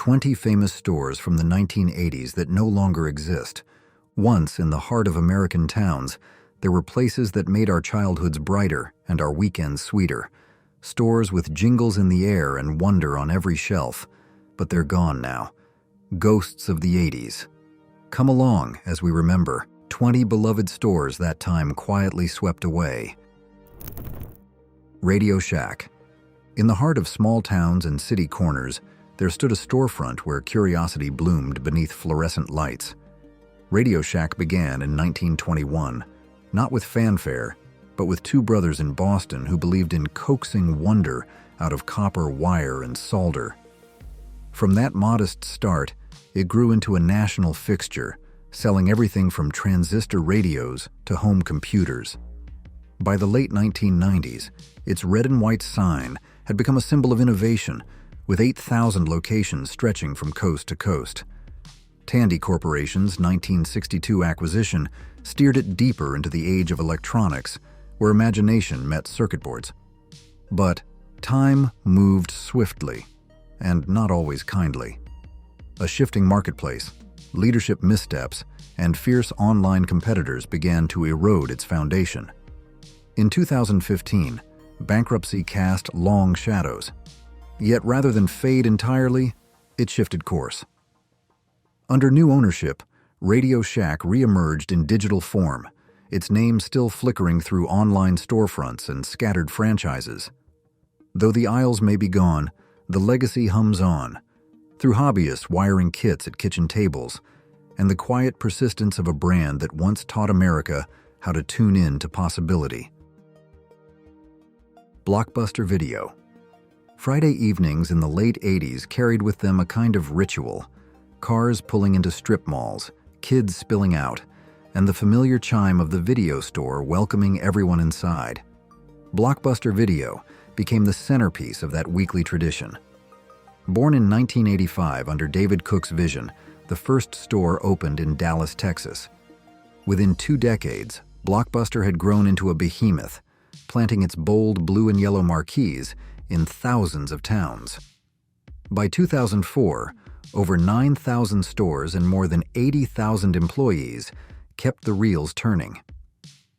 20 famous stores from the 1980s that no longer exist. Once, in the heart of American towns, there were places that made our childhoods brighter and our weekends sweeter. Stores with jingles in the air and wonder on every shelf. But they're gone now. Ghosts of the 80s. Come along as we remember 20 beloved stores that time quietly swept away. Radio Shack. In the heart of small towns and city corners, there stood a storefront where curiosity bloomed beneath fluorescent lights. Radio Shack began in 1921, not with fanfare, but with two brothers in Boston who believed in coaxing wonder out of copper wire and solder. From that modest start, it grew into a national fixture, selling everything from transistor radios to home computers. By the late 1990s, its red and white sign had become a symbol of innovation, with 8,000 locations stretching from coast to coast. Tandy Corporation's 1962 acquisition steered it deeper into the age of electronics, where imagination met circuit boards. But time moved swiftly, and not always kindly. A shifting marketplace, leadership missteps, and fierce online competitors began to erode its foundation. In 2015, bankruptcy cast long shadows. Yet rather than fade entirely, it shifted course. Under new ownership, Radio Shack re-emerged in digital form, its name still flickering through online storefronts and scattered franchises. Though the aisles may be gone, the legacy hums on, through hobbyists wiring kits at kitchen tables, and the quiet persistence of a brand that once taught America how to tune in to possibility. Blockbuster Video. Friday evenings in the late 80s carried with them a kind of ritual. Cars pulling into strip malls, kids spilling out, and the familiar chime of the video store welcoming everyone inside. Blockbuster Video became the centerpiece of that weekly tradition. Born in 1985 under David Cook's vision, the first store opened in Dallas, Texas. Within 2 decades, Blockbuster had grown into a behemoth, planting its bold blue and yellow marquees in thousands of towns. By 2004, over 9,000 stores and more than 80,000 employees kept the reels turning.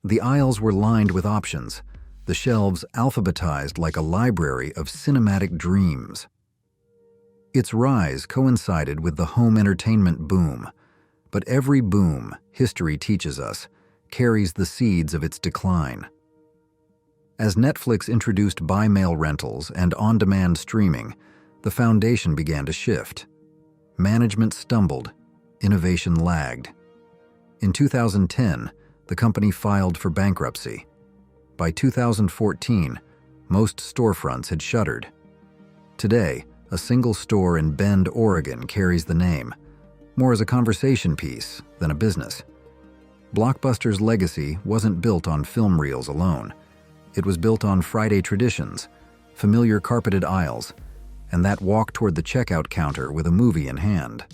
The aisles were lined with options, the shelves alphabetized like a library of cinematic dreams. Its rise coincided with the home entertainment boom, but every boom, history teaches us, carries the seeds of its decline. As Netflix introduced buy-mail rentals and on-demand streaming, the foundation began to shift. Management stumbled, innovation lagged. In 2010, the company filed for bankruptcy. By 2014, most storefronts had shuttered. Today, a single store in Bend, Oregon carries the name, more as a conversation piece than a business. Blockbuster's legacy wasn't built on film reels alone. It was built on Friday traditions, familiar carpeted aisles, and that walk toward the checkout counter with a movie in hand.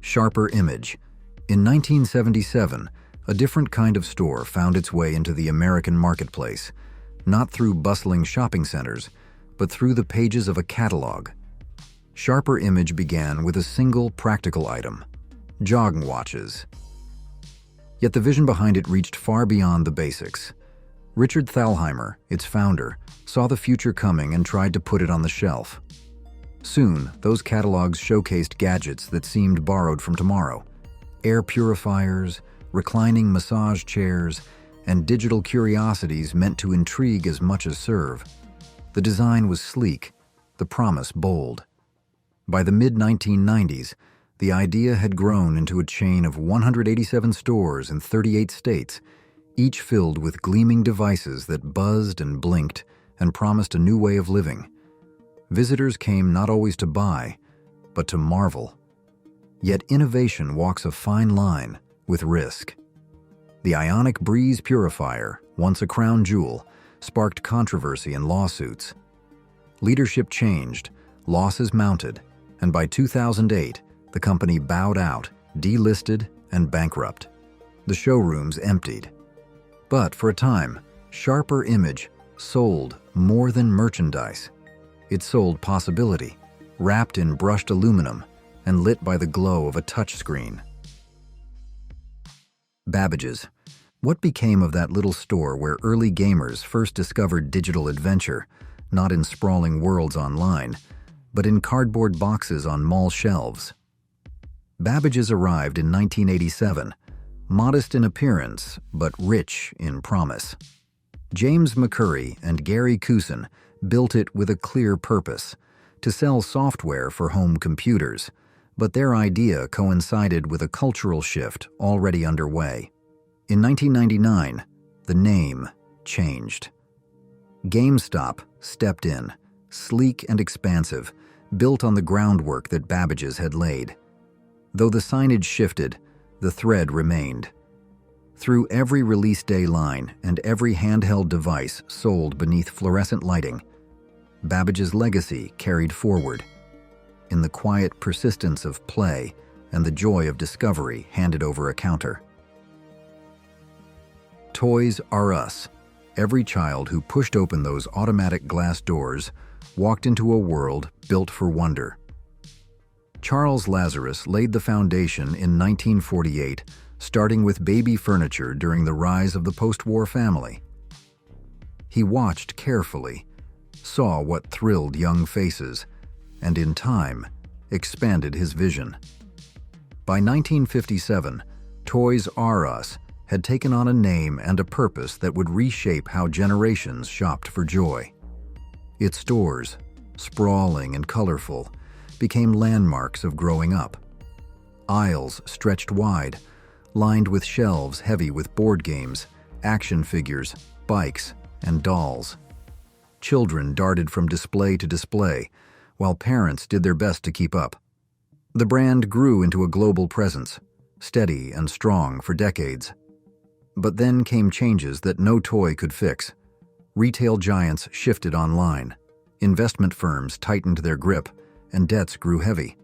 Sharper image. In 1977, a different kind of store found its way into the American marketplace, not through bustling shopping centers, but through the pages of a catalog. Sharper image began with a single practical item: jogging watches. Yet the vision behind it reached far beyond the basics. Richard Thalheimer, its founder, saw the future coming and tried to put it on the shelf. Soon, those catalogs showcased gadgets that seemed borrowed from tomorrow: air purifiers, reclining massage chairs, and digital curiosities meant to intrigue as much as serve. The design was sleek, the promise bold. By the mid-1990s, the idea had grown into a chain of 187 stores in 38 states, each filled with gleaming devices that buzzed and blinked and promised a new way of living. Visitors came not always to buy, but to marvel. Yet innovation walks a fine line with risk. The Ionic Breeze Purifier, once a crown jewel, sparked controversy and lawsuits. Leadership changed, losses mounted, and by 2008, the company bowed out, delisted, and bankrupt. The showrooms emptied. But for a time, Sharper Image sold more than merchandise. It sold possibility, wrapped in brushed aluminum and lit by the glow of a touchscreen. Babbage's. What became of that little store where early gamers first discovered digital adventure, not in sprawling worlds online, but in cardboard boxes on mall shelves? Babbage's arrived in 1987, modest in appearance, but rich in promise. James McCurry and Gary Cousin built it with a clear purpose: to sell software for home computers, but their idea coincided with a cultural shift already underway. In 1999, the name changed. GameStop stepped in, sleek and expansive, built on the groundwork that Babbage's had laid. Though the signage shifted, the thread remained. Through every release day line and every handheld device sold beneath fluorescent lighting, Babbage's legacy carried forward, in the quiet persistence of play and the joy of discovery handed over a counter. Toys R Us. Every child who pushed open those automatic glass doors walked into a world built for wonder. Charles Lazarus laid the foundation in 1948, starting with baby furniture during the rise of the post-war family. He watched carefully, saw what thrilled young faces, and in time, expanded his vision. By 1957, Toys R Us had taken on a name and a purpose that would reshape how generations shopped for joy. Its stores, sprawling and colorful, became landmarks of growing up. Aisles stretched wide, lined with shelves heavy with board games, action figures, bikes, and dolls. Children darted from display to display, while parents did their best to keep up. The brand grew into a global presence, steady and strong for decades. But then came changes that no toy could fix. Retail giants shifted online, investment firms tightened their grip, and debts grew heavy.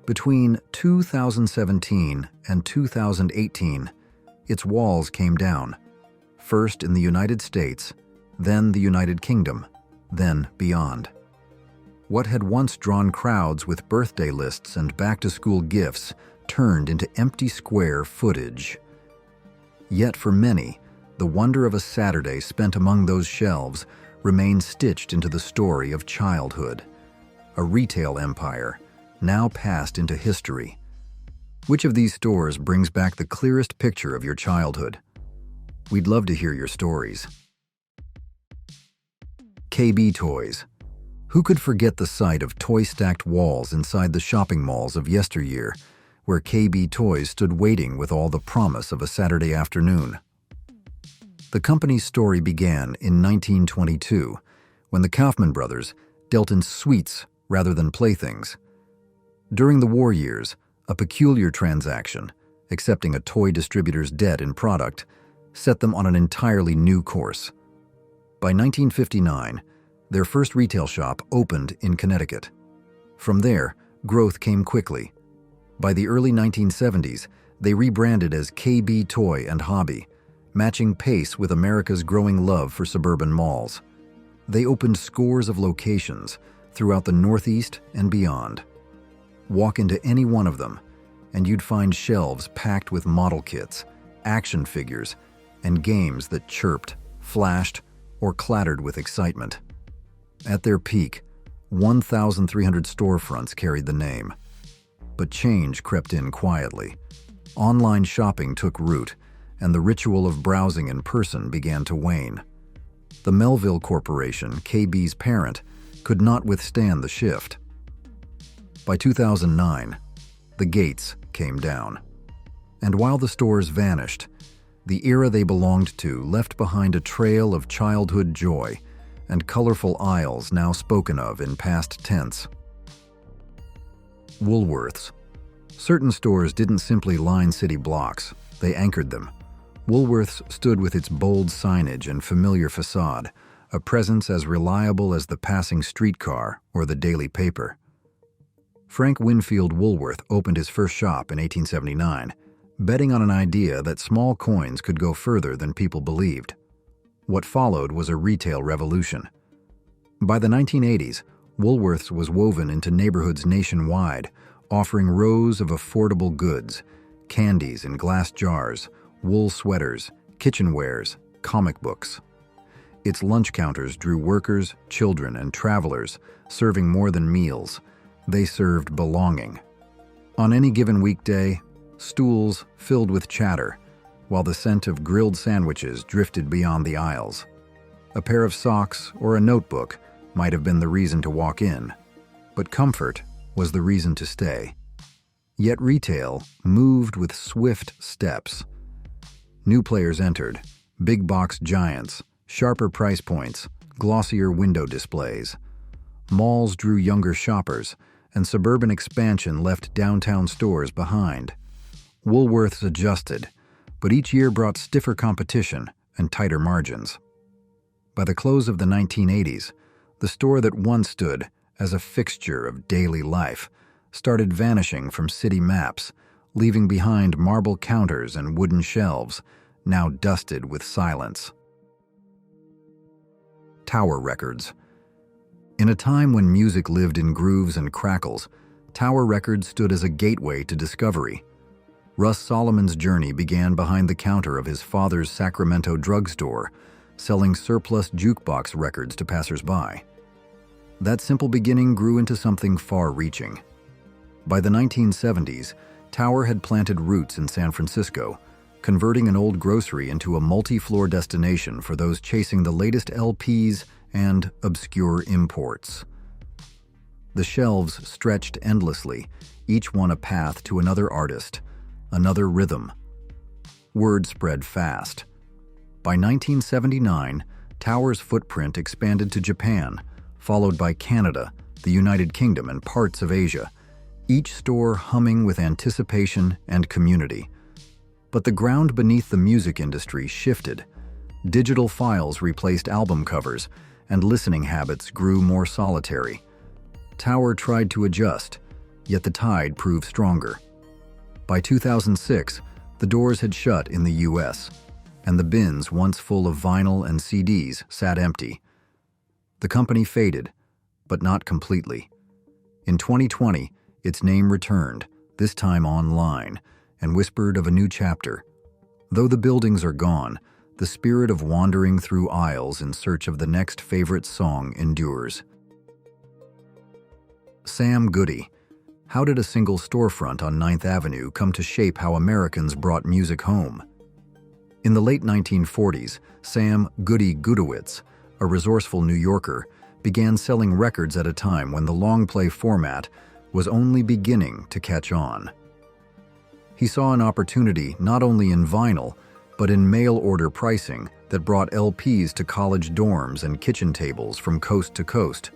Between 2017 and 2018, its walls came down, first in the United States, then the United Kingdom, then beyond. What had once drawn crowds with birthday lists and back-to-school gifts turned into empty square footage. Yet for many, the wonder of a Saturday spent among those shelves remained stitched into the story of childhood. A retail empire, now passed into history. Which of these stores brings back the clearest picture of your childhood? We'd love to hear your stories. KB Toys. Who could forget the sight of toy-stacked walls inside the shopping malls of yesteryear, where KB Toys stood waiting with all the promise of a Saturday afternoon? The company's story began in 1922, when the Kaufman brothers dealt in sweets rather than playthings. During the war years, a peculiar transaction, accepting a toy distributor's debt in product, set them on an entirely new course. By 1959, their first retail shop opened in Connecticut. From there, growth came quickly. By the early 1970s, they rebranded as KB Toy and Hobby, matching pace with America's growing love for suburban malls. They opened scores of locations throughout the Northeast and beyond. Walk into any one of them, and you'd find shelves packed with model kits, action figures, and games that chirped, flashed, or clattered with excitement. At their peak, 1,300 storefronts carried the name. But change crept in quietly. Online shopping took root, and the ritual of browsing in person began to wane. The Melville Corporation, KB's parent, could not withstand the shift. By 2009, the gates came down. And while the stores vanished, the era they belonged to left behind a trail of childhood joy and colorful aisles now spoken of in past tense. Woolworths. Certain stores didn't simply line city blocks, they anchored them. Woolworths stood with its bold signage and familiar facade, a presence as reliable as the passing streetcar or the daily paper. Frank Winfield Woolworth opened his first shop in 1879, betting on an idea that small coins could go further than people believed. What followed was a retail revolution. By the 1980s, Woolworths was woven into neighborhoods nationwide, offering rows of affordable goods, candies in glass jars, wool sweaters, kitchenwares, comic books. Its lunch counters drew workers, children, and travelers, serving more than meals. They served belonging. On any given weekday, stools filled with chatter, while the scent of grilled sandwiches drifted beyond the aisles. A pair of socks or a notebook might have been the reason to walk in, but comfort was the reason to stay. Yet retail moved with swift steps. New players entered, big box giants, sharper price points, glossier window displays. Malls drew younger shoppers, and suburban expansion left downtown stores behind. Woolworths adjusted, but each year brought stiffer competition and tighter margins. By the close of the 1980s, the store that once stood as a fixture of daily life started vanishing from city maps, leaving behind marble counters and wooden shelves, now dusted with silence. Tower Records. In a time when music lived in grooves and crackles, Tower Records stood as a gateway to discovery. Russ Solomon's journey began behind the counter of his father's Sacramento drugstore, selling surplus jukebox records to passers-by. That simple beginning grew into something far-reaching. By the 1970s, Tower had planted roots in San Francisco, converting an old grocery into a multi-floor destination for those chasing the latest LPs and obscure imports. The shelves stretched endlessly, each one a path to another artist, another rhythm. Word spread fast. By 1979, Tower's footprint expanded to Japan, followed by Canada, the United Kingdom, and parts of Asia, each store humming with anticipation and community. But the ground beneath the music industry shifted. Digital files replaced album covers, and listening habits grew more solitary. Tower tried to adjust, yet the tide proved stronger. By 2006, the doors had shut in the US, and the bins once full of vinyl and CDs sat empty. The company faded, but not completely. In 2020, its name returned, this time online, and whispered of a new chapter. Though the buildings are gone, the spirit of wandering through aisles in search of the next favorite song endures. Sam Goody. How did a single storefront on 9th Avenue come to shape how Americans brought music home? In the late 1940s, Sam Goody Gudowitz, a resourceful New Yorker, began selling records at a time when the long-play format was only beginning to catch on. He saw an opportunity not only in vinyl, but in mail-order pricing that brought LPs to college dorms and kitchen tables from coast to coast.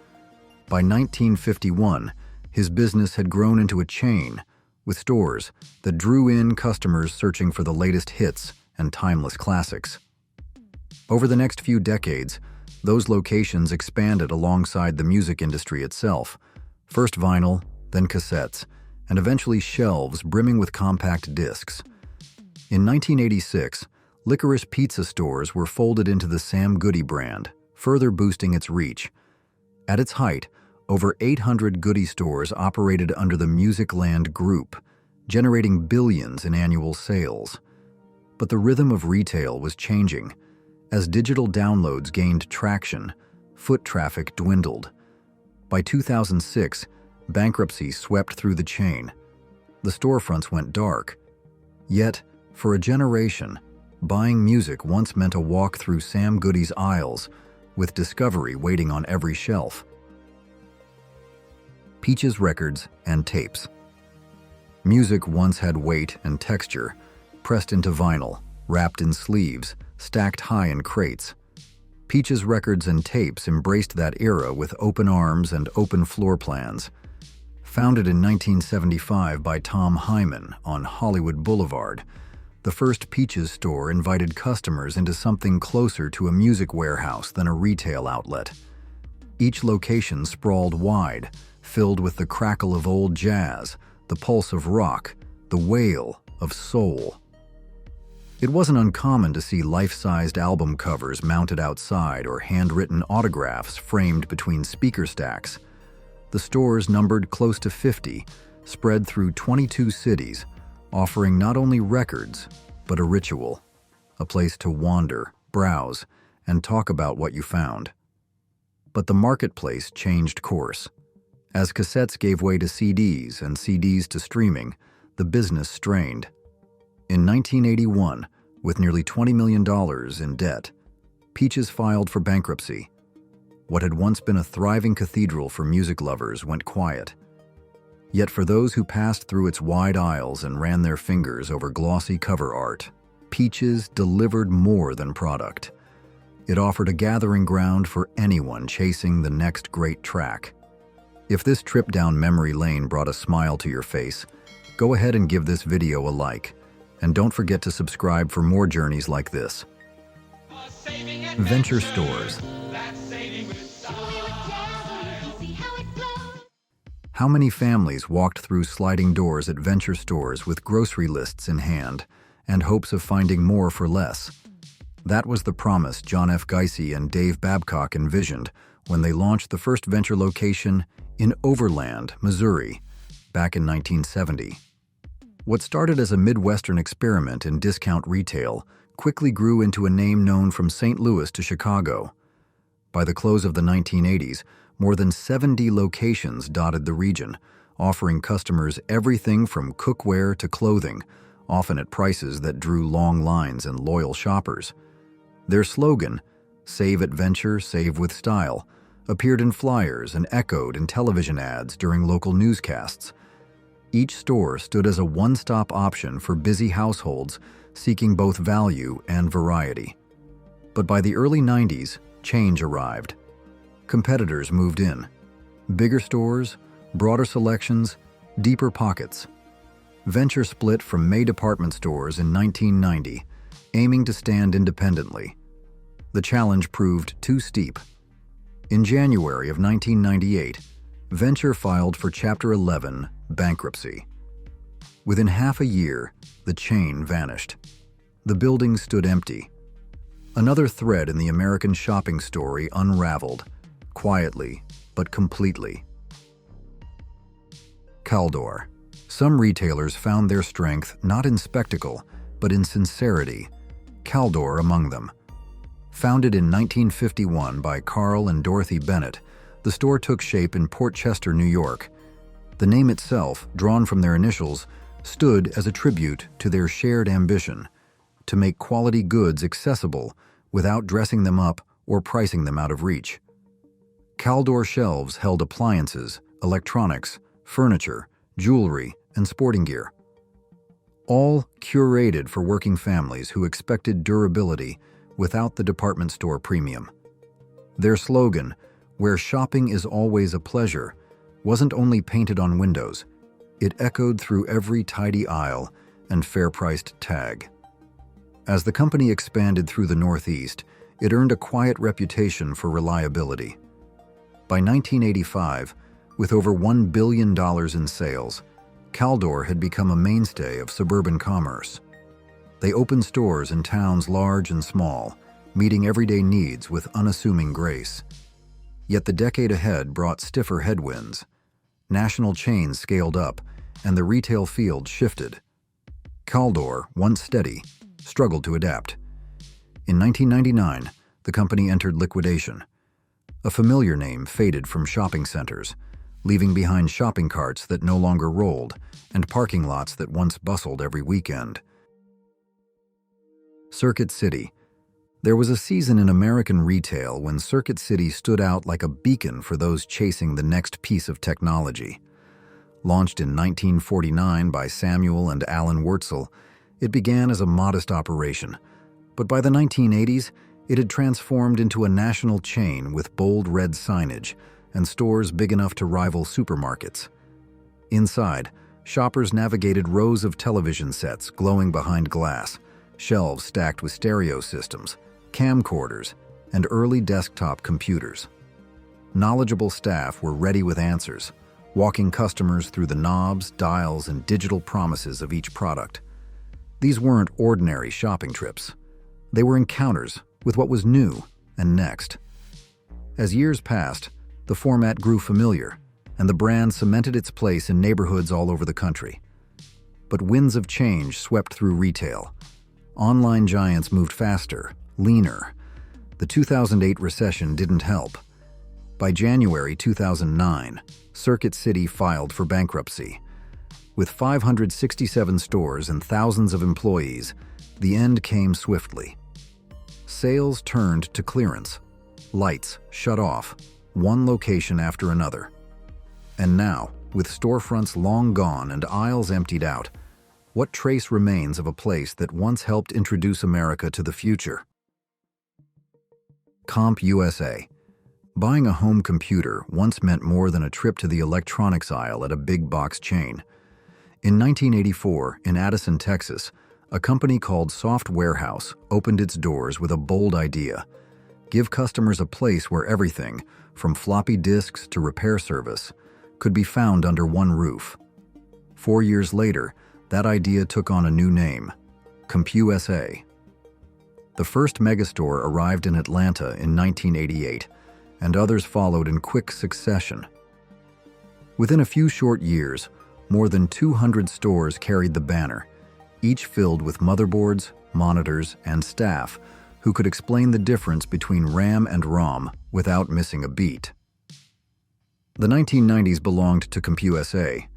By 1951, his business had grown into a chain, with stores that drew in customers searching for the latest hits and timeless classics. Over the next few decades, those locations expanded alongside the music industry itself, first vinyl, then cassettes, and eventually shelves brimming with compact discs. In 1986, licorice pizza stores were folded into the Sam Goody brand, further boosting its reach. At its height, over 800 Goody stores operated under the Musicland Group, generating billions in annual sales. But the rhythm of retail was changing. As digital downloads gained traction, foot traffic dwindled. By 2006, bankruptcy swept through the chain. The storefronts went dark. Yet, for a generation, buying music once meant a walk through Sam Goody's aisles, with discovery waiting on every shelf. Peaches records and tapes. Music once had weight and texture, pressed into vinyl, wrapped in sleeves, stacked high in crates. Peaches records and tapes embraced that era with open arms and open floor plans. Founded in 1975 by Tom Hyman on Hollywood Boulevard, the first Peaches store invited customers into something closer to a music warehouse than a retail outlet. Each location sprawled wide, filled with the crackle of old jazz, the pulse of rock, the wail of soul. It wasn't uncommon to see life-sized album covers mounted outside or handwritten autographs framed between speaker stacks. The stores numbered close to 50, spread through 22 cities, offering not only records, but a ritual, a place to wander, browse, and talk about what you found. But the marketplace changed course. As cassettes gave way to CDs and CDs to streaming, the business strained. In 1981, with nearly $20 million in debt, Peaches filed for bankruptcy. What had once been a thriving cathedral for music lovers went quiet. Yet for those who passed through its wide aisles and ran their fingers over glossy cover art, Peaches delivered more than product. It offered a gathering ground for anyone chasing the next great track. If this trip down memory lane brought a smile to your face, go ahead and give this video a like, and don't forget to subscribe for more journeys like this. Venture stores. How many families walked through sliding doors at venture stores with grocery lists in hand and hopes of finding more for less? That was the promise John F. Geisey and Dave Babcock envisioned when they launched the first venture location in Overland, Missouri, back in 1970. What started as a Midwestern experiment in discount retail quickly grew into a name known from St. Louis to Chicago. By the close of the 1980s, more than 70 locations dotted the region, offering customers everything from cookware to clothing, often at prices that drew long lines and loyal shoppers. Their slogan, "Save at Venture, Save with Style," appeared in flyers and echoed in television ads during local newscasts. Each store stood as a one-stop option for busy households seeking both value and variety. But by the early 90s, change arrived. Competitors moved in. Bigger stores, broader selections, deeper pockets. Venture split from May department stores in 1990, aiming to stand independently. The challenge proved too steep. In January of 1998, Venture filed for Chapter 11 bankruptcy. Within half a year, the chain vanished. The building stood empty. Another thread in the American shopping story unraveled, quietly but completely. Caldor. Some retailers found their strength not in spectacle, but in sincerity. Caldor among them. Founded in 1951 by Carl and Dorothy Bennett, the store took shape in Port Chester, New York. The name itself, drawn from their initials, stood as a tribute to their shared ambition to make quality goods accessible without dressing them up or pricing them out of reach. Caldor shelves held appliances, electronics, furniture, jewelry, and sporting gear. All curated for working families who expected durability without the department store premium. Their slogan, "Where shopping is always a pleasure," wasn't only painted on windows, it echoed through every tidy aisle and fair-priced tag. As the company expanded through the Northeast, it earned a quiet reputation for reliability. By 1985, with over $1 billion in sales, Caldor had become a mainstay of suburban commerce. They opened stores in towns large and small, meeting everyday needs with unassuming grace. Yet the decade ahead brought stiffer headwinds. National chains scaled up, and the retail field shifted. Caldor, once steady, struggled to adapt. In 1999, the company entered liquidation. A familiar name faded from shopping centers, leaving behind shopping carts that no longer rolled and parking lots that once bustled every weekend. Circuit City. There was a season in American retail when Circuit City stood out like a beacon for those chasing the next piece of technology. Launched in 1949 by Samuel and Alan Wurtzel, it began as a modest operation, but by the 1980s, it had transformed into a national chain with bold red signage and stores big enough to rival supermarkets. Inside, shoppers navigated rows of television sets glowing behind glass, shelves stacked with stereo systems, camcorders, and early desktop computers. Knowledgeable staff were ready with answers, walking customers through the knobs, dials, and digital promises of each product. These weren't ordinary shopping trips. They were encounters with what was new and next. As years passed, the format grew familiar. and the brand cemented its place in neighborhoods all over the country. But winds of change swept through retail. Online giants moved faster, leaner. The 2008 recession didn't help. By January 2009, Circuit City filed for bankruptcy. With 567 stores and thousands of employees, the end came swiftly. Sales turned to clearance. Lights shut off, one location after another. And now, with storefronts long gone and aisles emptied out, what trace remains of a place that once helped introduce America to the future? CompUSA. Buying a home computer once meant more than a trip to the electronics aisle at a big box chain. In 1984, in Addison, Texas, a company called Soft Warehouse opened its doors with a bold idea: give customers a place where everything, from floppy disks to repair service, could be found under one roof. 4 years later, that idea took on a new name: CompUSA. The first megastore arrived in Atlanta in 1988, and others followed in quick succession. Within a few short years, more than 200 stores carried the banner, each filled with motherboards, monitors, and staff who could explain the difference between RAM and ROM without missing a beat. The 1990s belonged to CompUSA.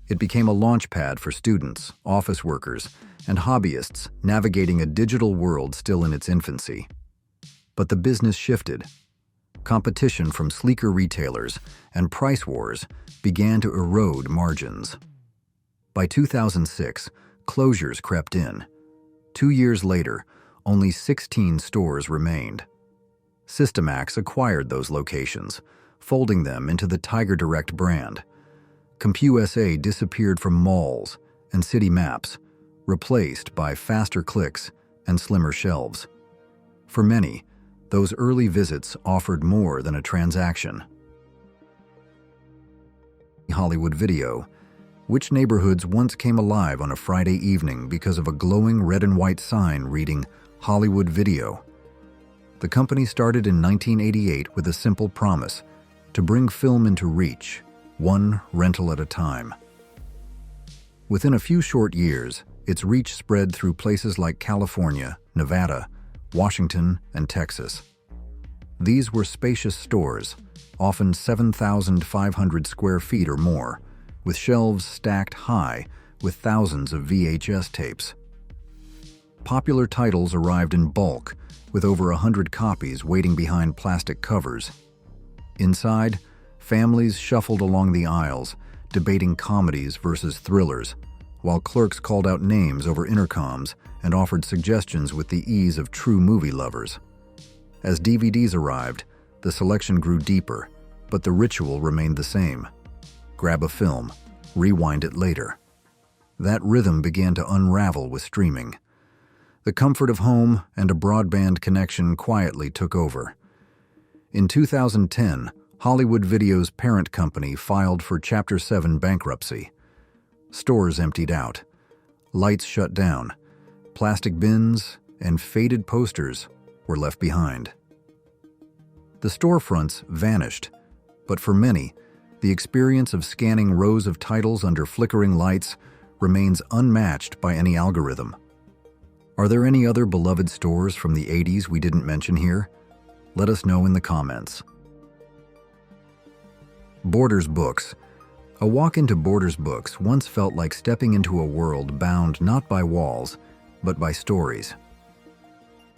It became a launchpad for students, office workers, and hobbyists navigating a digital world still in its infancy. But the business shifted. Competition from sleeker retailers and price wars began to erode margins. By 2006, closures crept in. 2 years later, only 16 stores remained. Systemax acquired those locations, folding them into the Tiger Direct brand. CompUSA disappeared from malls and city maps, replaced by faster clicks and slimmer shelves. For many, those early visits offered more than a transaction. Hollywood Video. Which neighborhoods once came alive on a Friday evening because of a glowing red and white sign reading Hollywood Video? The company started in 1988 with a simple promise: to bring film into reach, one rental at a time. Within a few short years, its reach spread through places like California, Nevada, Washington, and Texas. These were spacious stores, often 7,500 square feet or more, with shelves stacked high with thousands of VHS tapes. Popular titles arrived in bulk, with over 100 copies waiting behind plastic covers. Inside, families shuffled along the aisles, debating comedies versus thrillers, while clerks called out names over intercoms and offered suggestions with the ease of true movie lovers. As DVDs arrived, the selection grew deeper, but the ritual remained the same: grab a film, rewind it later. That rhythm began to unravel with streaming. The comfort of home and a broadband connection quietly took over. In 2010, Hollywood Video's parent company filed for Chapter 7 bankruptcy. Stores emptied out, lights shut down, plastic bins and faded posters were left behind. The storefronts vanished, but for many, the experience of scanning rows of titles under flickering lights remains unmatched by any algorithm. Are there any other beloved stores from the 80s we didn't mention here? Let us know in the comments. Borders Books. A walk into Borders Books once felt like stepping into a world bound not by walls, but by stories.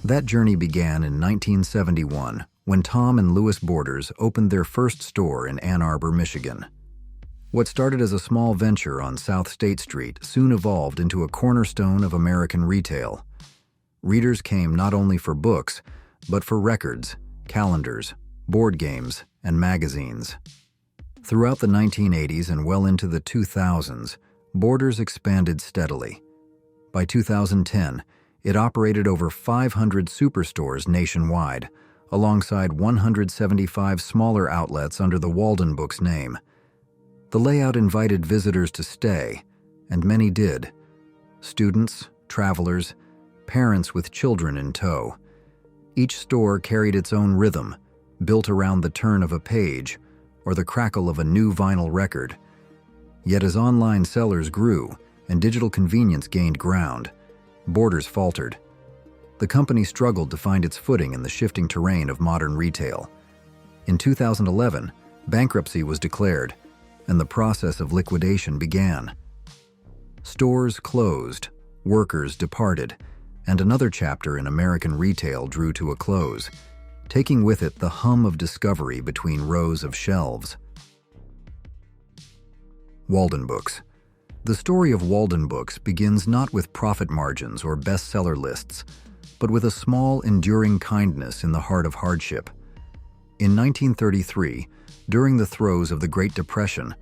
That journey began in 1971 when Tom and Louis Borders opened their first store in Ann Arbor, Michigan. What started as a small venture on South State Street soon evolved into a cornerstone of American retail. Readers came not only for books, but for records, calendars, board games, and magazines. Throughout the 1980s and well into the 2000s, Borders expanded steadily. By 2010, it operated over 500 superstores nationwide, alongside 175 smaller outlets under the Waldenbooks name. The layout invited visitors to stay, and many did. Students, travelers, parents with children in tow. Each store carried its own rhythm, built around the turn of a page, or the crackle of a new vinyl record. Yet as online sellers grew and digital convenience gained ground, Borders faltered. The company struggled to find its footing in the shifting terrain of modern retail. In 2011, bankruptcy was declared, and the process of liquidation began. Stores closed, workers departed, and another chapter in American retail drew to a close, taking with it the hum of discovery between rows of shelves. Waldenbooks. The story of Waldenbooks begins not with profit margins or bestseller lists, but with a small, enduring kindness in the heart of hardship. In 1933, during the throes of the Great Depression,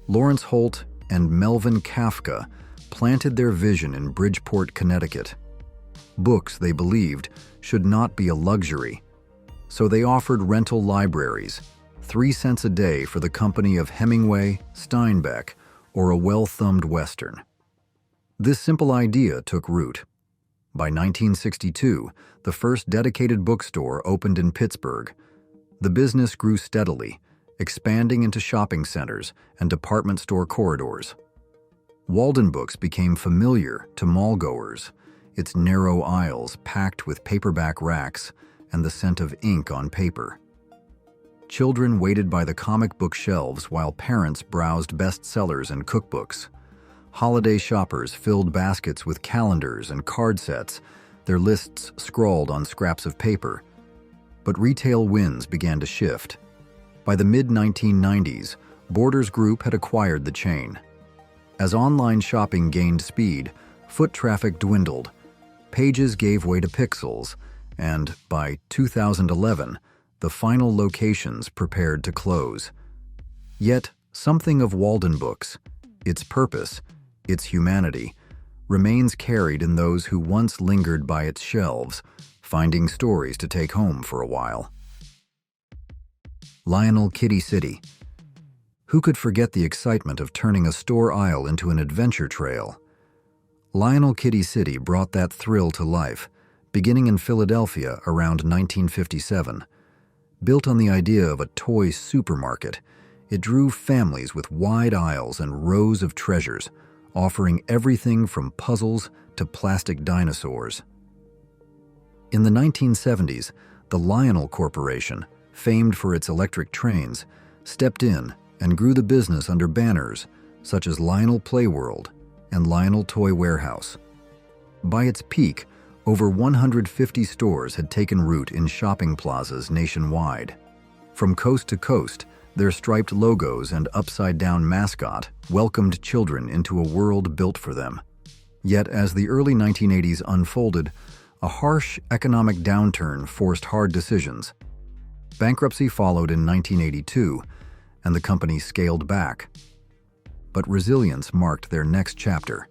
Lawrence Holt and Melvin Kafka planted their vision in Bridgeport, Connecticut. Books, they believed, should not be a luxury, so they offered rental libraries, 3 cents a day for the company of Hemingway, Steinbeck, or a well-thumbed Western. This simple idea took root. By 1962, the first dedicated bookstore opened in Pittsburgh. The business grew steadily, expanding into shopping centers and department store corridors. Waldenbooks became familiar to mall-goers, its narrow aisles packed with paperback racks and the scent of ink on paper. Children waited by the comic book shelves while parents browsed bestsellers and cookbooks. Holiday shoppers filled baskets with calendars and card sets, their lists scrawled on scraps of paper. But retail winds began to shift. By the mid-1990s, Borders Group had acquired the chain. As online shopping gained speed, foot traffic dwindled, pages gave way to pixels, and by 2011, the final locations prepared to close. Yet, something of Waldenbooks, its purpose, its humanity, remains carried in those who once lingered by its shelves, finding stories to take home for a while. Lionel Kiddie City. Who could forget the excitement of turning a store aisle into an adventure trail? Lionel Kiddie City brought that thrill to life, beginning in Philadelphia around 1957. Built on the idea of a toy supermarket, it drew families with wide aisles and rows of treasures, offering everything from puzzles to plastic dinosaurs. In the 1970s, the Lionel Corporation, famed for its electric trains, stepped in and grew the business under banners such as Lionel Playworld and Lionel Toy Warehouse. By its peak, over 150 stores had taken root in shopping plazas nationwide. From coast to coast, their striped logos and upside-down mascot welcomed children into a world built for them. Yet as the early 1980s unfolded, a harsh economic downturn forced hard decisions. Bankruptcy followed in 1982, and the company scaled back. But resilience marked their next chapter.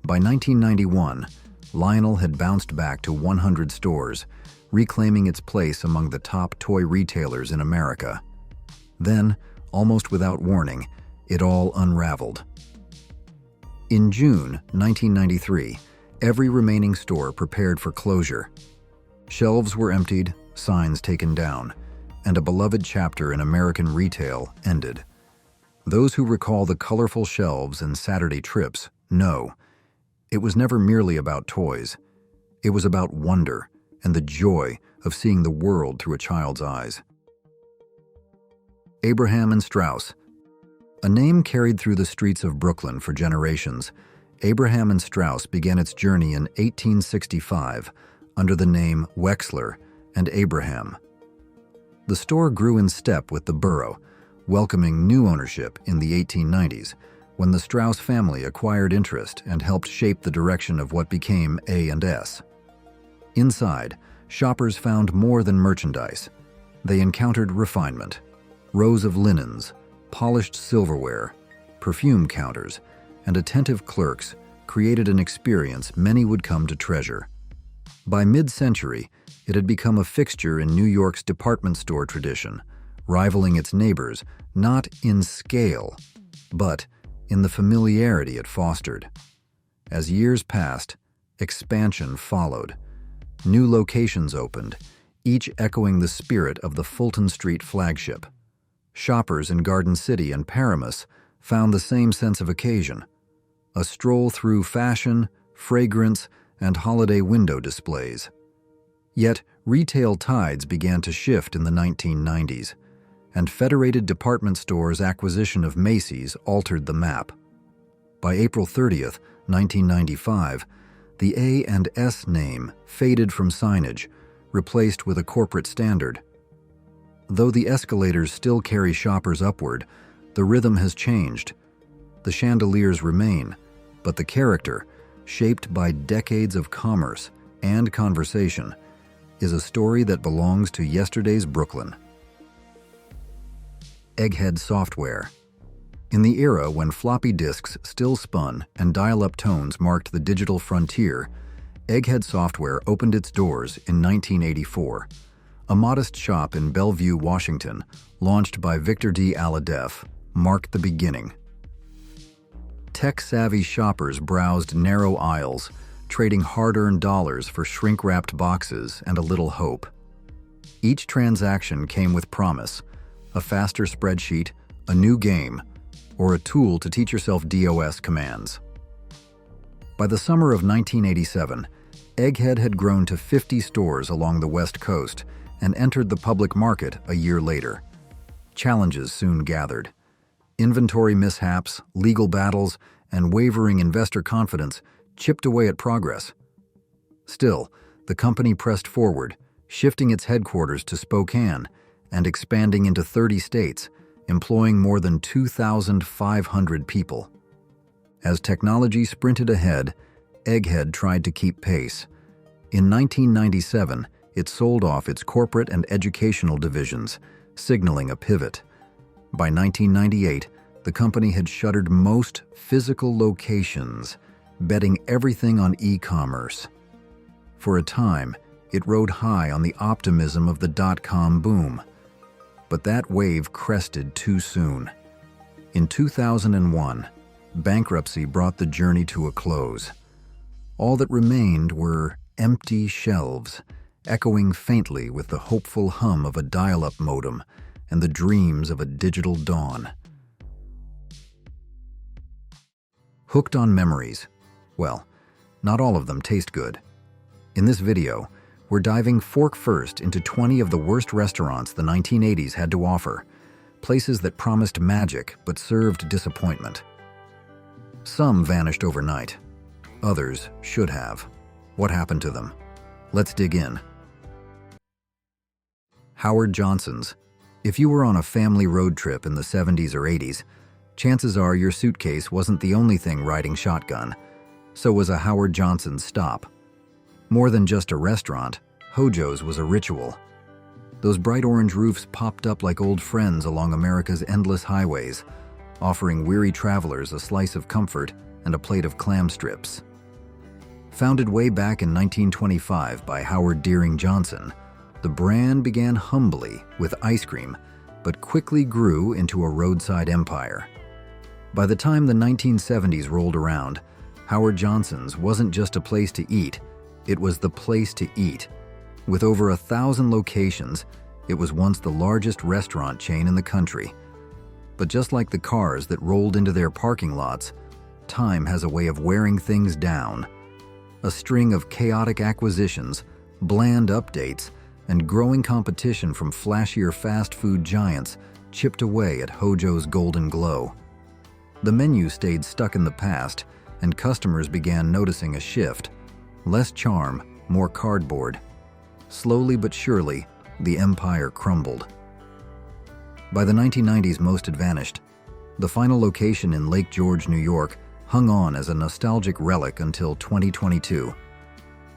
By 1991, Lionel had bounced back to 100 stores, reclaiming its place among the top toy retailers in America. Then, almost without warning, it all unraveled. In June 1993, every remaining store prepared for closure. Shelves were emptied, signs taken down, and a beloved chapter in American retail ended. Those who recall the colorful shelves and Saturday trips know it was never merely about toys. It was about wonder and the joy of seeing the world through a child's eyes. Abraham and Straus. A name carried through the streets of Brooklyn for generations, Abraham and Straus began its journey in 1865 under the name Wexler and Abraham. The store grew in step with the borough, welcoming new ownership in the 1890s, when the Straus family acquired interest and helped shape the direction of what became A&S. Inside, shoppers found more than merchandise. They encountered refinement, rows of linens, polished silverware, perfume counters, and attentive clerks created an experience many would come to treasure. By mid-century, it had become a fixture in New York's department store tradition, rivaling its neighbors not in scale, but in the familiarity it fostered. As years passed, expansion followed. New locations opened, each echoing the spirit of the Fulton Street flagship. shoppers in Garden City and Paramus found the same sense of occasion, a stroll through fashion, fragrance, and holiday window displays. Yet, retail tides began to shift in the 1990s, and Federated Department Store's acquisition of Macy's altered the map. By April 30th, 1995, the A&S name faded from signage, replaced with a corporate standard. Though the escalators still carry shoppers upward, the rhythm has changed. The chandeliers remain, but the character, shaped by decades of commerce and conversation, is a story that belongs to yesterday's Brooklyn. Egghead Software. In the era when floppy disks still spun and dial-up tones marked the digital frontier, Egghead Software opened its doors in 1984. A modest shop in Bellevue, Washington, launched by Victor D. Aladef, marked the beginning. Tech-savvy shoppers browsed narrow aisles, trading hard-earned dollars for shrink-wrapped boxes and a little hope. Each transaction came with promise, a faster spreadsheet, a new game, or a tool to teach yourself DOS commands. By the summer of 1987, Egghead had grown to 50 stores along the West Coast and entered the public market a year later. Challenges soon gathered. Inventory mishaps, legal battles, and wavering investor confidence chipped away at progress. Still, the company pressed forward, shifting its headquarters to Spokane and expanding into 30 states, employing more than 2,500 people. As technology sprinted ahead, Egghead tried to keep pace. In 1997, it sold off its corporate and educational divisions, signaling a pivot. By 1998, the company had shuttered most physical locations, betting everything on e-commerce. For a time, it rode high on the optimism of the dot-com boom. But that wave crested too soon. In 2001, bankruptcy brought the journey to a close. All that remained were empty shelves, echoing faintly with the hopeful hum of a dial-up modem and the dreams of a digital dawn. Hooked on memories. Well, not all of them taste good. In this video, we're diving fork first into 20 of the worst restaurants the 1980s had to offer, places that promised magic but served disappointment. Some vanished overnight. Others should have. What happened to them? Let's dig in. Howard Johnson's. If you were on a family road trip in the 70s or 80s, chances are your suitcase wasn't the only thing riding shotgun. So was a Howard Johnson's stop. More than just a restaurant, Hojo's was a ritual. Those bright orange roofs popped up like old friends along America's endless highways, offering weary travelers a slice of comfort and a plate of clam strips. Founded way back in 1925 by Howard Deering Johnson, the brand began humbly with ice cream, but quickly grew into a roadside empire. By the time the 1970s rolled around, Howard Johnson's wasn't just a place to eat, it was the place to eat. With over 1,000 locations, it was once the largest restaurant chain in the country. But just like the cars that rolled into their parking lots, time has a way of wearing things down. A string of chaotic acquisitions, bland updates, and growing competition from flashier fast food giants chipped away at Hojo's golden glow. The menu stayed stuck in the past, and customers began noticing a shift. Less charm, more cardboard. Slowly but surely, the empire crumbled. By the 1990s, most had vanished. The final location in Lake George, New York, hung on as a nostalgic relic until 2022.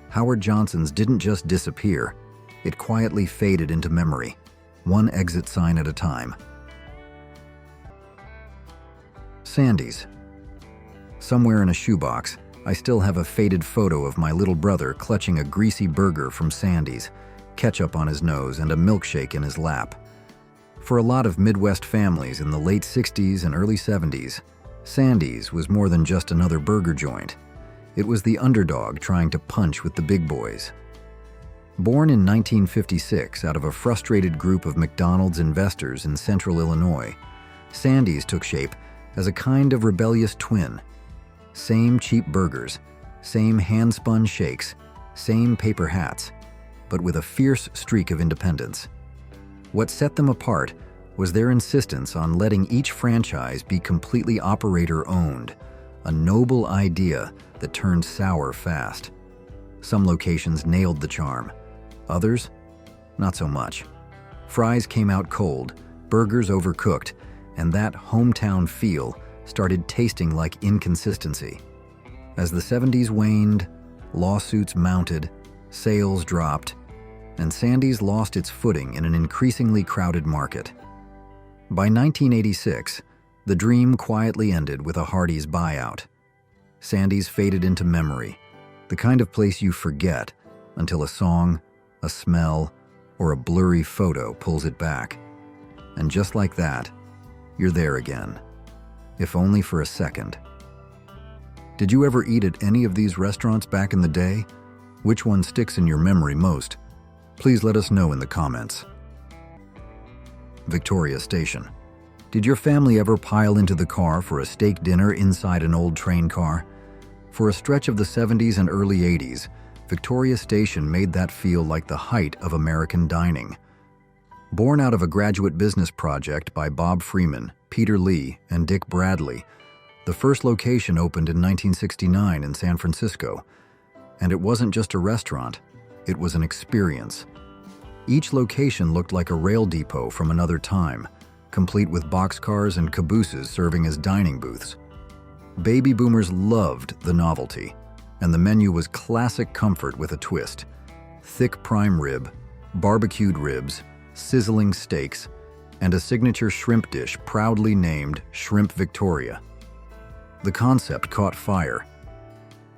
Howard Johnson's didn't just disappear, it quietly faded into memory, one exit sign at a time. Sandy's. Somewhere in a shoebox, I still have a faded photo of my little brother clutching a greasy burger from Sandy's, ketchup on his nose and a milkshake in his lap. For a lot of Midwest families in the late 60s and early 70s, Sandy's was more than just another burger joint. It was the underdog trying to punch with the big boys. Born in 1956 out of a frustrated group of McDonald's investors in central Illinois, Sandy's took shape as a kind of rebellious twin. Same cheap burgers, same hand-spun shakes, same paper hats, but with a fierce streak of independence. What set them apart was their insistence on letting each franchise be completely operator-owned, a noble idea that turned sour fast. Some locations nailed the charm. Others, not so much. Fries came out cold, burgers overcooked, and that hometown feel started tasting like inconsistency. As the 70s waned, lawsuits mounted, sales dropped, and Sandy's lost its footing in an increasingly crowded market. By 1986, the dream quietly ended with a Hardee's buyout. Sandy's faded into memory, the kind of place you forget until a song, a smell, or a blurry photo pulls it back. And just like that, you're there again, if only for a second. Did you ever eat at any of these restaurants back in the day? Which one sticks in your memory most? Please let us know in the comments. Victoria Station. Did your family ever pile into the car for a steak dinner inside an old train car? For a stretch of the 70s and early 80s, Victoria Station made that feel like the height of American dining. Born out of a graduate business project by Bob Freeman, Peter Lee, and Dick Bradley, the first location opened in 1969 in San Francisco. And it wasn't just a restaurant, it was an experience. Each location looked like a rail depot from another time, complete with boxcars and cabooses serving as dining booths. Baby boomers loved the novelty, and the menu was classic comfort with a twist. Thick prime rib, barbecued ribs, sizzling steaks, and a signature shrimp dish proudly named Shrimp Victoria. The concept caught fire.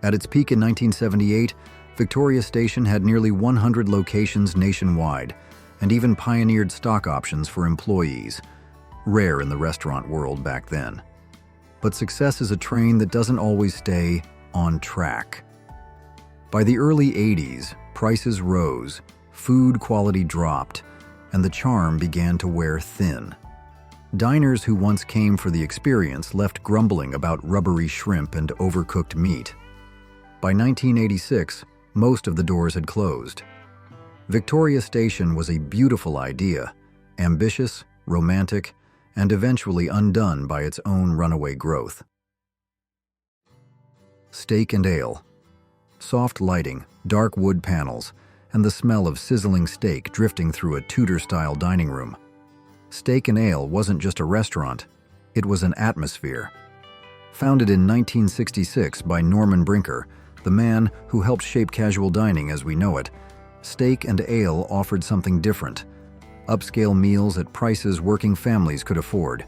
At its peak in 1978, Victoria Station had nearly 100 locations nationwide and even pioneered stock options for employees, rare in the restaurant world back then. But success is a train that doesn't always stay on track. By the early 80s, prices rose, food quality dropped, and the charm began to wear thin. Diners who once came for the experience left grumbling about rubbery shrimp and overcooked meat. By 1986, most of the doors had closed. Victoria Station was a beautiful idea, ambitious, romantic, and eventually undone by its own runaway growth. Steak and ale. Soft lighting, dark wood panels, and the smell of sizzling steak drifting through a Tudor-style dining room. Steak and Ale wasn't just a restaurant, it was an atmosphere. Founded in 1966 by Norman Brinker, the man who helped shape casual dining as we know it, Steak and Ale offered something different. Upscale meals at prices working families could afford.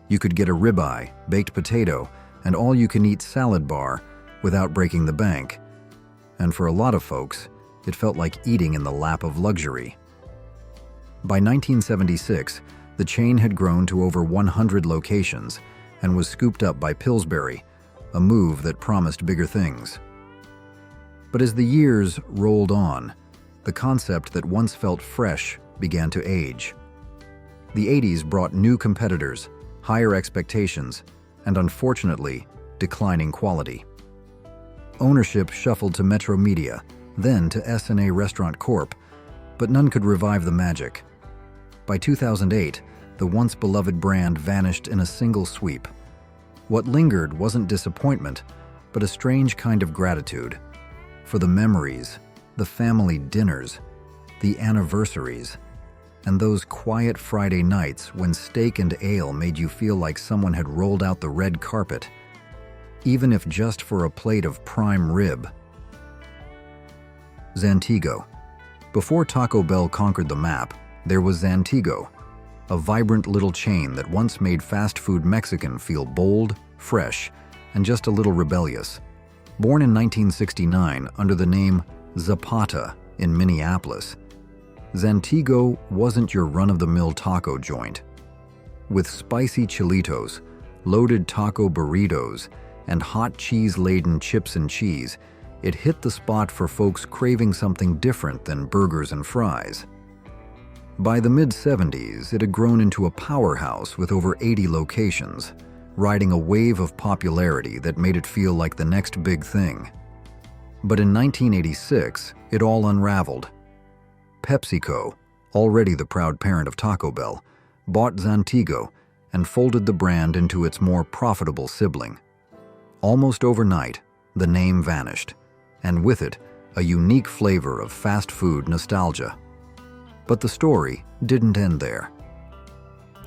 You could get a ribeye, baked potato, and all-you-can-eat salad bar without breaking the bank. And for a lot of folks, it felt like eating in the lap of luxury. By 1976, the chain had grown to over 100 locations and was scooped up by Pillsbury, a move that promised bigger things. But as the years rolled on, the concept that once felt fresh began to age. The 80s brought new competitors, higher expectations, and unfortunately, declining quality. Ownership shuffled to Metro Media, then to S&A Restaurant Corp., but none could revive the magic. By 2008, the once beloved brand vanished in a single sweep. What lingered wasn't disappointment, but a strange kind of gratitude for the memories, the family dinners, the anniversaries, and those quiet Friday nights when Steak and Ale made you feel like someone had rolled out the red carpet, even if just for a plate of prime rib. Zantigo. Before Taco Bell conquered the map, there was Zantigo, a vibrant little chain that once made fast food Mexican feel bold, fresh, and just a little rebellious. Born in 1969 under the name Zapata in Minneapolis, Zantigo wasn't your run-of-the-mill taco joint. With spicy chilitos, loaded taco burritos, and hot cheese-laden chips and cheese, it hit the spot for folks craving something different than burgers and fries. By the mid-70s, it had grown into a powerhouse with over 80 locations, riding a wave of popularity that made it feel like the next big thing. But in 1986, it all unraveled. PepsiCo, already the proud parent of Taco Bell, bought Zantigo and folded the brand into its more profitable sibling. Almost overnight, the name vanished, and with it, a unique flavor of fast food nostalgia. But the story didn't end there.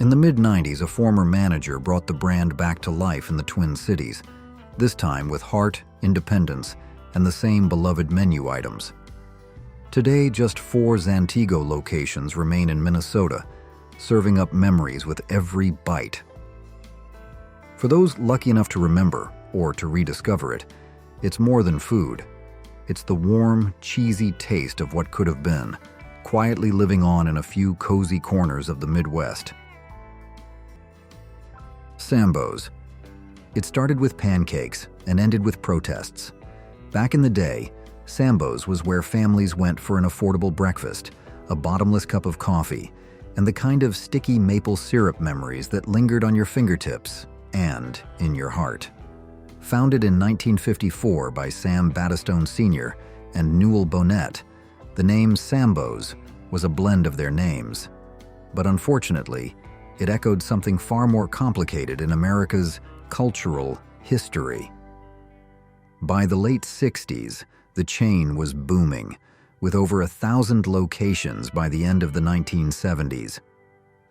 In the mid-90s, a former manager brought the brand back to life in the Twin Cities, this time with heart, independence, and the same beloved menu items. Today, just 4 Zantigo locations remain in Minnesota, serving up memories with every bite. For those lucky enough to remember, or to rediscover it, it's more than food. It's the warm, cheesy taste of what could have been, quietly living on in a few cozy corners of the Midwest. Sambo's. It started with pancakes and ended with protests. Back in the day, Sambo's was where families went for an affordable breakfast, a bottomless cup of coffee, and the kind of sticky maple syrup memories that lingered on your fingertips and in your heart. Founded in 1954 by Sam Battistone Sr. and Newell Bonnet, the name Sambo's was a blend of their names. But unfortunately, it echoed something far more complicated in America's cultural history. By the late 60s, the chain was booming, with over 1,000 locations by the end of the 1970s.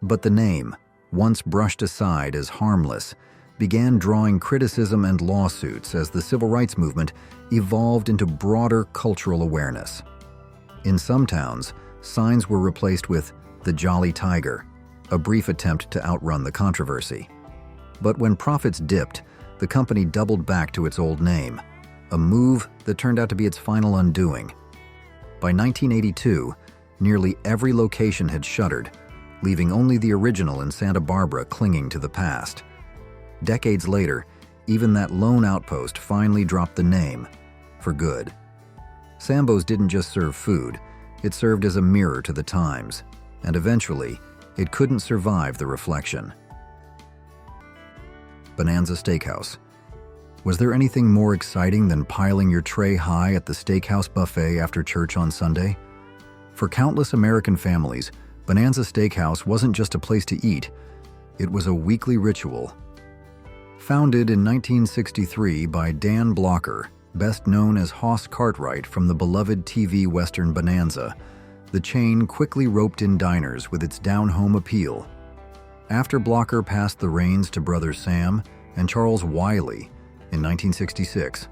But the name, once brushed aside as harmless, began drawing criticism and lawsuits as the civil rights movement evolved into broader cultural awareness. In some towns, signs were replaced with "The Jolly Tiger," a brief attempt to outrun the controversy. But when profits dipped, the company doubled back to its old name, a move that turned out to be its final undoing. By 1982, nearly every location had shuttered, leaving only the original in Santa Barbara clinging to the past. Decades later, even that lone outpost finally dropped the name, for good. Sambo's didn't just serve food, it served as a mirror to the times, and eventually, it couldn't survive the reflection. Bonanza Steakhouse. Was there anything more exciting than piling your tray high at the steakhouse buffet after church on Sunday? For countless American families, Bonanza Steakhouse wasn't just a place to eat, it was a weekly ritual. Founded in 1963 by Dan Blocker, best known as Hoss Cartwright from the beloved TV Western Bonanza, the chain quickly roped in diners with its down-home appeal. After Blocker passed the reins to brothers Sam and Charles Wiley in 1966,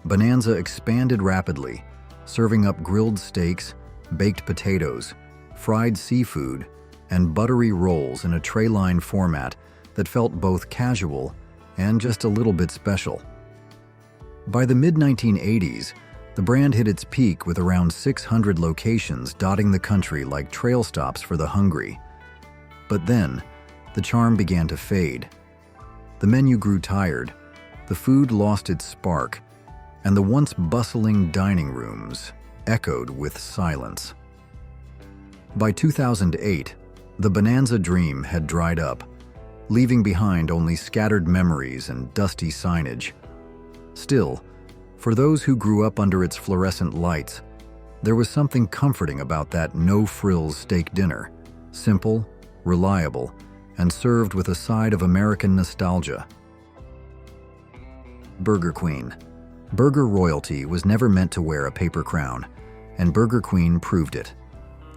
Bonanza expanded rapidly, serving up grilled steaks, baked potatoes, fried seafood, and buttery rolls in a tray-line format that felt both casual and just a little bit special. By the mid-1980s, the brand hit its peak with around 600 locations dotting the country like trail stops for the hungry. But then, the charm began to fade. The menu grew tired, the food lost its spark, and the once bustling dining rooms echoed with silence. By 2008, the Bonanza dream had dried up, leaving behind only scattered memories and dusty signage. Still, for those who grew up under its fluorescent lights, there was something comforting about that no-frills steak dinner, simple, reliable, and served with a side of American nostalgia. Burger Queen. Burger royalty was never meant to wear a paper crown, and Burger Queen proved it.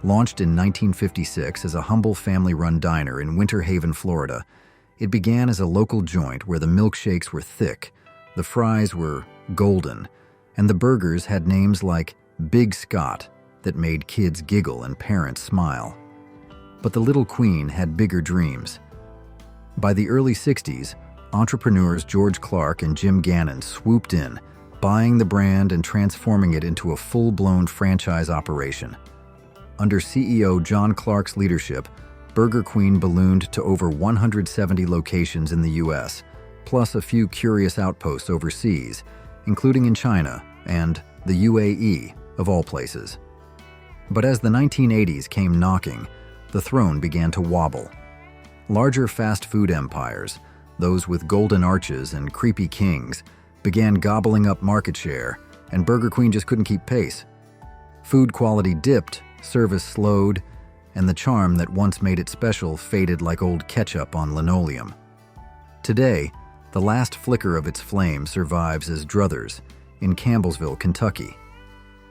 Launched in 1956 as a humble family-run diner in Winter Haven, Florida, it began as a local joint where the milkshakes were thick, the fries were golden, and the burgers had names like Big Scott that made kids giggle and parents smile. But the little queen had bigger dreams. By the early 60s, entrepreneurs George Clark and Jim Gannon swooped in, buying the brand and transforming it into a full-blown franchise operation. Under CEO John Clark's leadership, Burger Queen ballooned to over 170 locations in the U.S., plus a few curious outposts overseas, including in China, and the UAE, of all places. But as the 1980s came knocking, the throne began to wobble. Larger fast food empires, those with golden arches and creepy kings, began gobbling up market share, and Burger Queen just couldn't keep pace. Food quality dipped, service slowed, and the charm that once made it special faded like old ketchup on linoleum. Today, the last flicker of its flame survives as Druthers in Campbellsville, Kentucky.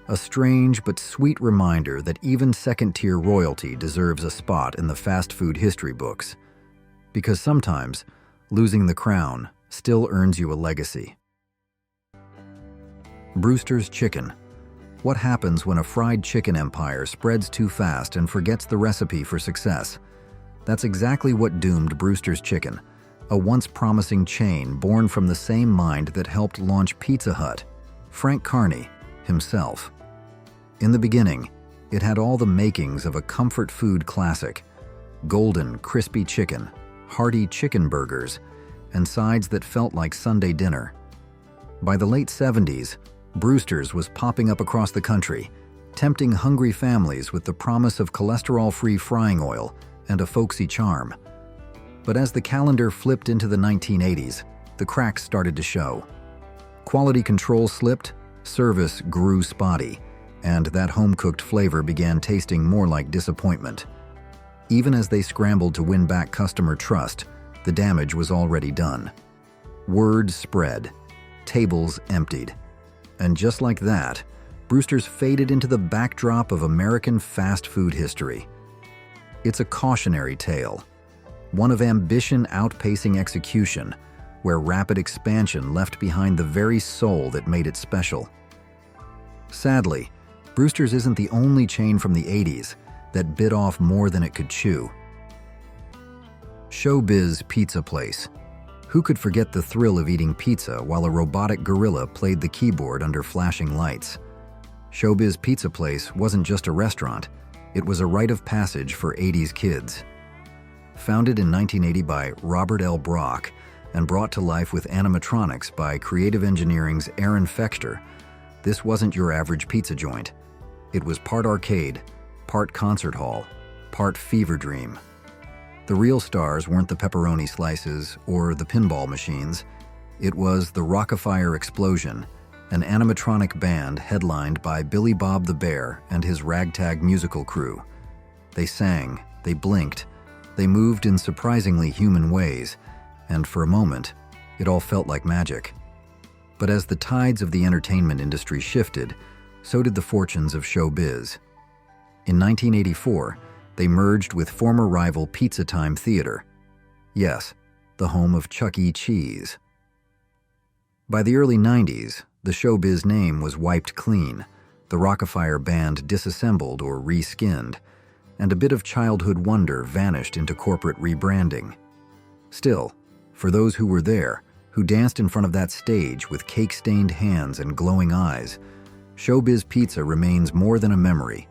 A strange but sweet reminder that even second-tier royalty deserves a spot in the fast food history books. Because sometimes, losing the crown still earns you a legacy. Brewster's Chicken. What happens when a fried chicken empire spreads too fast and forgets the recipe for success? That's exactly what doomed Brewster's Chicken, a once promising chain born from the same mind that helped launch Pizza Hut, Frank Carney himself. In the beginning, it had all the makings of a comfort food classic: golden, crispy chicken, hearty chicken burgers, and sides that felt like Sunday dinner. By the late 70s, Brewster's was popping up across the country, tempting hungry families with the promise of cholesterol-free frying oil and a folksy charm. But as the calendar flipped into the 1980s, the cracks started to show. Quality control slipped, service grew spotty, and that home-cooked flavor began tasting more like disappointment. Even as they scrambled to win back customer trust, the damage was already done. Word spread, tables emptied, and just like that, Brewster's faded into the backdrop of American fast food history. It's a cautionary tale, one of ambition outpacing execution, where rapid expansion left behind the very soul that made it special. Sadly, Brewster's isn't the only chain from the 80s that bit off more than it could chew. Showbiz Pizza Place. Who could forget the thrill of eating pizza while a robotic gorilla played the keyboard under flashing lights? Showbiz Pizza Place wasn't just a restaurant, it was a rite of passage for 80s kids. Founded in 1980 by Robert L. Brock and brought to life with animatronics by Creative Engineering's Aaron Fechter, this wasn't your average pizza joint. It was part arcade, part concert hall, part fever dream. The real stars weren't the pepperoni slices or the pinball machines. It was the Rockafire Explosion, an animatronic band headlined by Billy Bob the Bear and his ragtag musical crew. They sang, they blinked, they moved in surprisingly human ways, and for a moment, it all felt like magic. But as the tides of the entertainment industry shifted, so did the fortunes of showbiz. In 1984, they merged with former rival Pizza Time Theater. Yes, the home of Chuck E. Cheese. By the early 90s, the showbiz name was wiped clean, the Rockafire band disassembled or reskinned, and a bit of childhood wonder vanished into corporate rebranding. Still, for those who were there, who danced in front of that stage with cake-stained hands and glowing eyes, Showbiz Pizza remains more than a memory.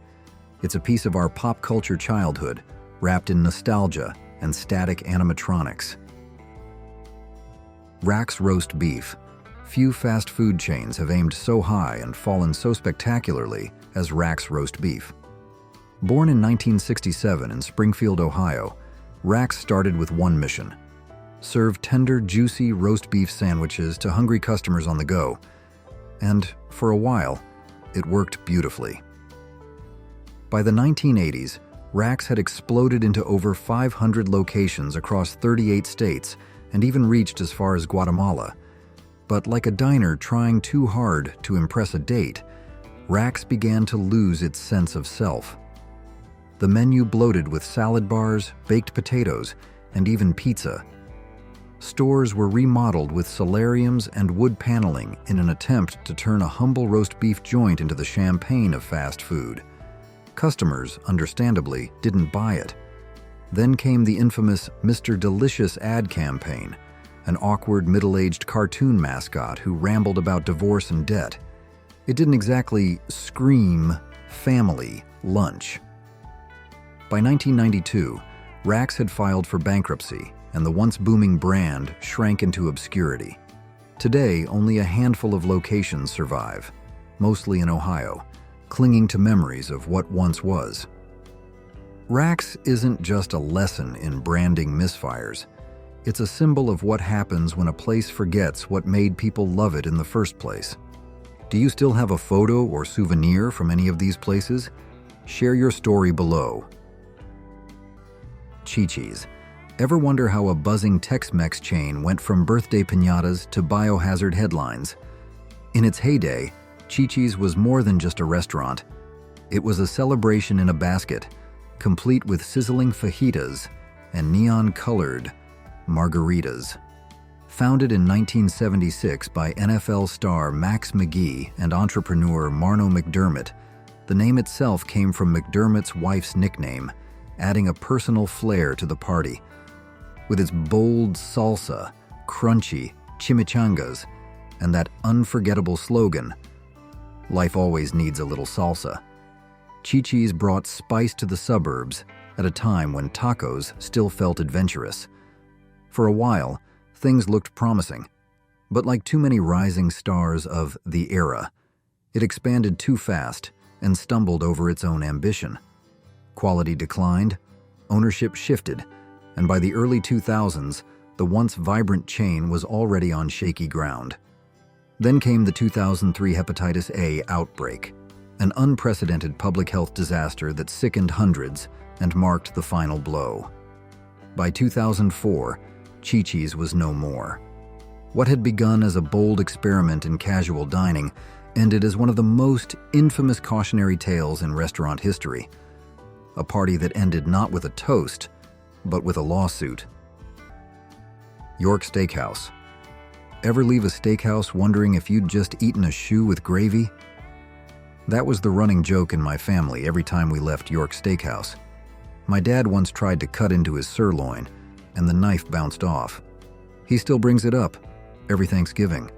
It's a piece of our pop culture childhood, wrapped in nostalgia and static animatronics. Rack's Roast Beef. Few fast food chains have aimed so high and fallen so spectacularly as Rack's Roast Beef. Born in 1967 in Springfield, Ohio, Rack's started with one mission: serve tender, juicy roast beef sandwiches to hungry customers on the go. And for a while, it worked beautifully. By the 1980s, Rack's had exploded into over 500 locations across 38 states and even reached as far as Guatemala. But like a diner trying too hard to impress a date, Rack's began to lose its sense of self. The menu bloated with salad bars, baked potatoes, and even pizza. Stores were remodeled with solariums and wood paneling in an attempt to turn a humble roast beef joint into the champagne of fast food. Customers, understandably, didn't buy it. Then came the infamous Mr. Delicious ad campaign, an awkward middle-aged cartoon mascot who rambled about divorce and debt. It didn't exactly scream family lunch. By 1992, Rack's had filed for bankruptcy, and the once booming brand shrank into obscurity. Today, only a handful of locations survive. mostly in Ohio, clinging to memories of what once was. Rax isn't just a lesson in branding misfires. It's a symbol of what happens when a place forgets what made people love it in the first place. Do you still have a photo or souvenir from any of these places? Share your story below. Chi-Chi's. Ever wonder how a buzzing Tex-Mex chain went from birthday piñatas to biohazard headlines? In its heyday, Chi-Chi's was more than just a restaurant. It was a celebration in a basket, complete with sizzling fajitas and neon-colored margaritas. Founded in 1976 by NFL star Max McGee and entrepreneur Marno McDermott, the name itself came from McDermott's wife's nickname, adding a personal flair to the party. With its bold salsa, crunchy chimichangas, and that unforgettable slogan, "Life always needs a little salsa," Chi-Chi's brought spice to the suburbs at a time when tacos still felt adventurous. For a while, things looked promising, but like too many rising stars of the era, it expanded too fast and stumbled over its own ambition. Quality declined, ownership shifted, and by the early 2000s, the once vibrant chain was already on shaky ground. Then came the 2003 hepatitis A outbreak, an unprecedented public health disaster that sickened hundreds and marked the final blow. By 2004, Chi-Chi's was no more. What had begun as a bold experiment in casual dining ended as one of the most infamous cautionary tales in restaurant history. A party that ended not with a toast, but with a lawsuit. York Steakhouse. Ever leave a steakhouse wondering if you'd just eaten a shoe with gravy? That was the running joke in my family every time we left York Steakhouse. My dad once tried to cut into his sirloin, and the knife bounced off. He still brings it up every Thanksgiving.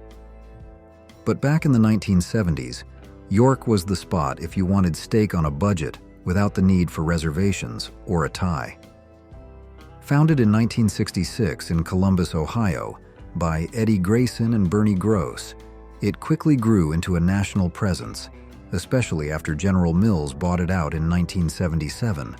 But back in the 1970s, York was the spot if you wanted steak on a budget without the need for reservations or a tie. Founded in 1966 in Columbus, Ohio, by Eddie Grayson and Bernie Gross, it quickly grew into a national presence, especially after General Mills bought it out in 1977.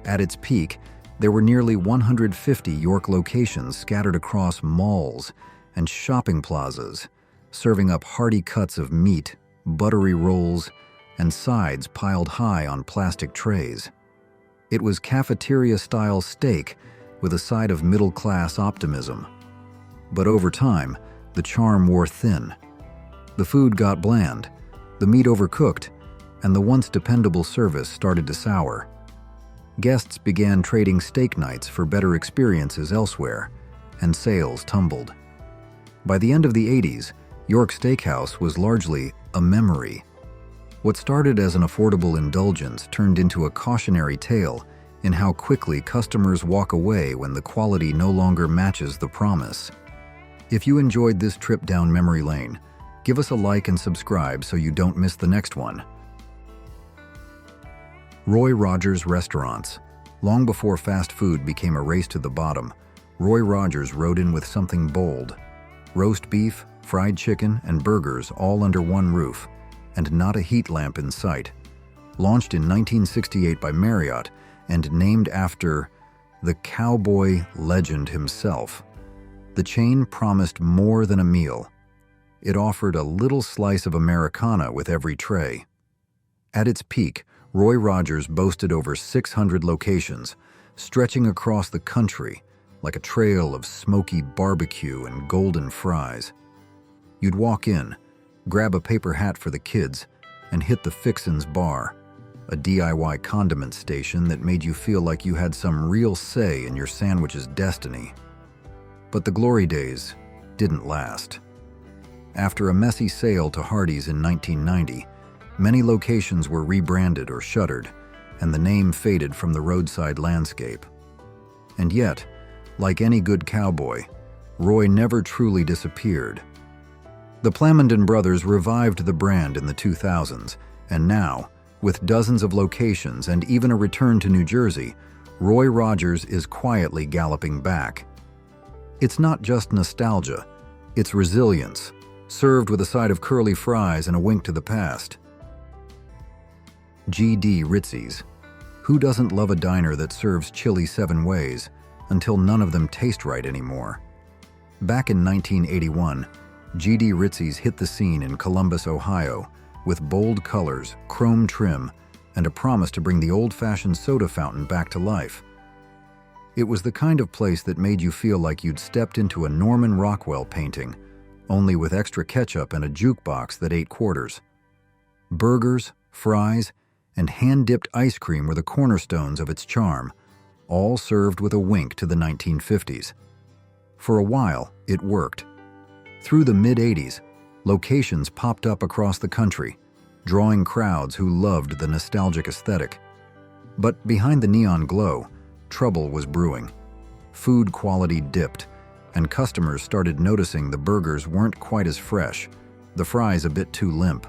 At its peak, there were nearly 150 York locations scattered across malls and shopping plazas, serving up hearty cuts of meat, buttery rolls, and sides piled high on plastic trays. It was cafeteria-style steak with a side of middle-class optimism. But over time, the charm wore thin. The food got bland, the meat overcooked, and the once dependable service started to sour. Guests began trading steak nights for better experiences elsewhere, and sales tumbled. By the end of the 80s, York Steakhouse was largely a memory. What started as an affordable indulgence turned into a cautionary tale in how quickly customers walk away when the quality no longer matches the promise. If you enjoyed this trip down memory lane, give us a like and subscribe so you don't miss the next one. Roy Rogers Restaurants. Long before fast food became a race to the bottom, Roy Rogers rode in with something bold. Roast beef, fried chicken, and burgers all under one roof, and not a heat lamp in sight. Launched in 1968 by Marriott and named after the cowboy legend himself, the chain promised more than a meal. It offered a little slice of Americana with every tray. At its peak, Roy Rogers boasted over 600 locations, stretching across the country like a trail of smoky barbecue and golden fries. You'd walk in, grab a paper hat for the kids, and hit the Fixin's Bar, a DIY condiment station that made you feel like you had some real say in your sandwich's destiny. But the glory days didn't last. After a messy sale to Hardee's in 1990, many locations were rebranded or shuttered, and the name faded from the roadside landscape. And yet, like any good cowboy, Roy never truly disappeared. The Plamondon brothers revived the brand in the 2000s, and now, with dozens of locations and even a return to New Jersey, Roy Rogers is quietly galloping back. It's not just nostalgia, it's resilience, served with a side of curly fries and a wink to the past. G.D. Ritzy's. Who doesn't love a diner that serves chili 7 ways until none of them taste right anymore? Back in 1981, G.D. Ritzy's hit the scene in Columbus, Ohio, with bold colors, chrome trim, and a promise to bring the old-fashioned soda fountain back to life. It was the kind of place that made you feel like you'd stepped into a Norman Rockwell painting, only with extra ketchup and a jukebox that ate quarters. Burgers, fries, and hand-dipped ice cream were the cornerstones of its charm, all served with a wink to the 1950s. For a while, it worked. Through the mid-'80s, locations popped up across the country, drawing crowds who loved the nostalgic aesthetic. But behind the neon glow, trouble was brewing. Food quality dipped, and customers started noticing the burgers weren't quite as fresh, the fries a bit too limp.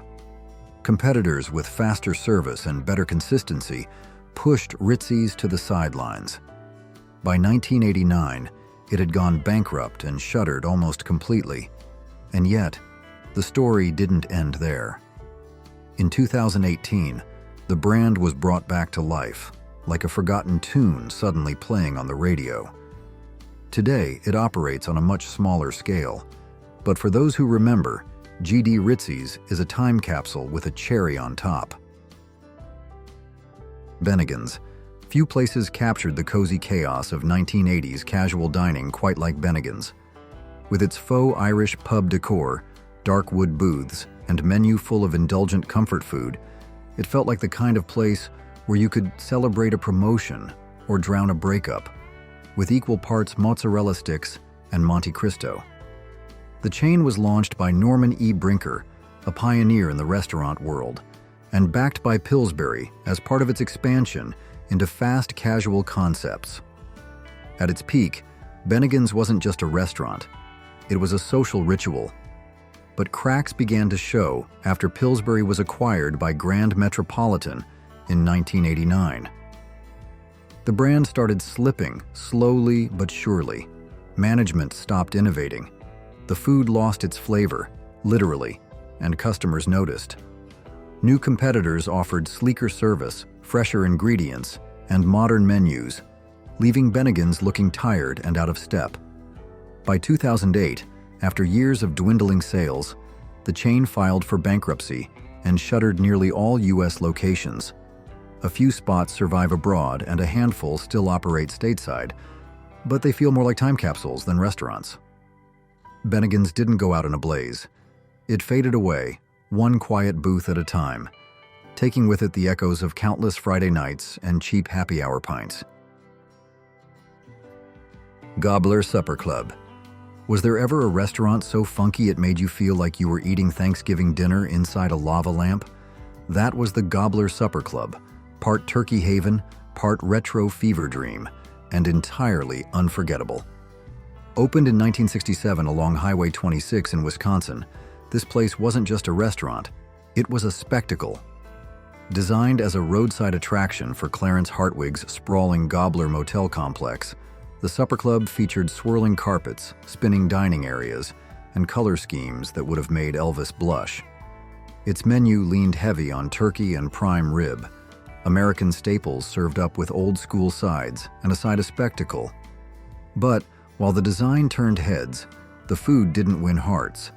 Competitors with faster service and better consistency pushed Ritzy's to the sidelines. By 1989, it had gone bankrupt and shuttered almost completely. And yet, the story didn't end there. In 2018, the brand was brought back to life, like a forgotten tune suddenly playing on the radio. Today, it operates on a much smaller scale, but for those who remember, G.D. Ritzy's is a time capsule with a cherry on top. Bennigan's. Few places captured the cozy chaos of 1980s casual dining quite like Bennigan's. With its faux Irish pub decor, dark wood booths, and menu full of indulgent comfort food, it felt like the kind of place where you could celebrate a promotion or drown a breakup, with equal parts mozzarella sticks and Monte Cristo. The chain was launched by Norman E. Brinker, a pioneer in the restaurant world, and backed by Pillsbury as part of its expansion into fast casual concepts. At its peak, Bennigan's wasn't just a restaurant, it was a social ritual. But cracks began to show after Pillsbury was acquired by Grand Metropolitan in 1989. The brand started slipping, slowly but surely. Management stopped innovating. The food lost its flavor, literally, and customers noticed. New competitors offered sleeker service, fresher ingredients, and modern menus, leaving Bennigan's looking tired and out of step. By 2008, after years of dwindling sales, the chain filed for bankruptcy and shuttered nearly all U.S. locations. A few spots survive abroad and a handful still operate stateside, but they feel more like time capsules than restaurants. Bennigan's didn't go out in a blaze. It faded away, one quiet booth at a time, taking with it the echoes of countless Friday nights and cheap happy hour pints. Gobbler Supper Club. Was there ever a restaurant so funky it made you feel like you were eating Thanksgiving dinner inside a lava lamp? That was the Gobbler Supper Club, part Turkey Haven, part retro fever dream, and entirely unforgettable. Opened in 1967 along Highway 26 in Wisconsin, this place wasn't just a restaurant, it was a spectacle. Designed as a roadside attraction for Clarence Hartwig's sprawling Gobbler Motel complex, the supper club featured swirling carpets, spinning dining areas, and color schemes that would have made Elvis blush. Its menu leaned heavy on turkey and prime rib, American staples served up with old-school sides, and a side of spectacle. But while the design turned heads, the food didn't win hearts.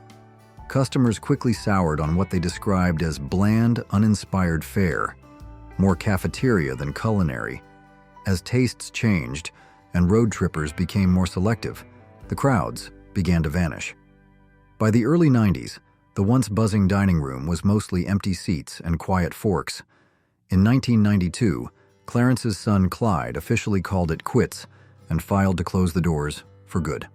Customers quickly soured on what they described as bland, uninspired fare, more cafeteria than culinary. As tastes changed and road trippers became more selective, the crowds began to vanish. By the early 90s, the once buzzing dining room was mostly empty seats and quiet forks. In 1992, Clarence's son Clyde officially called it quits and filed to close the doors for good.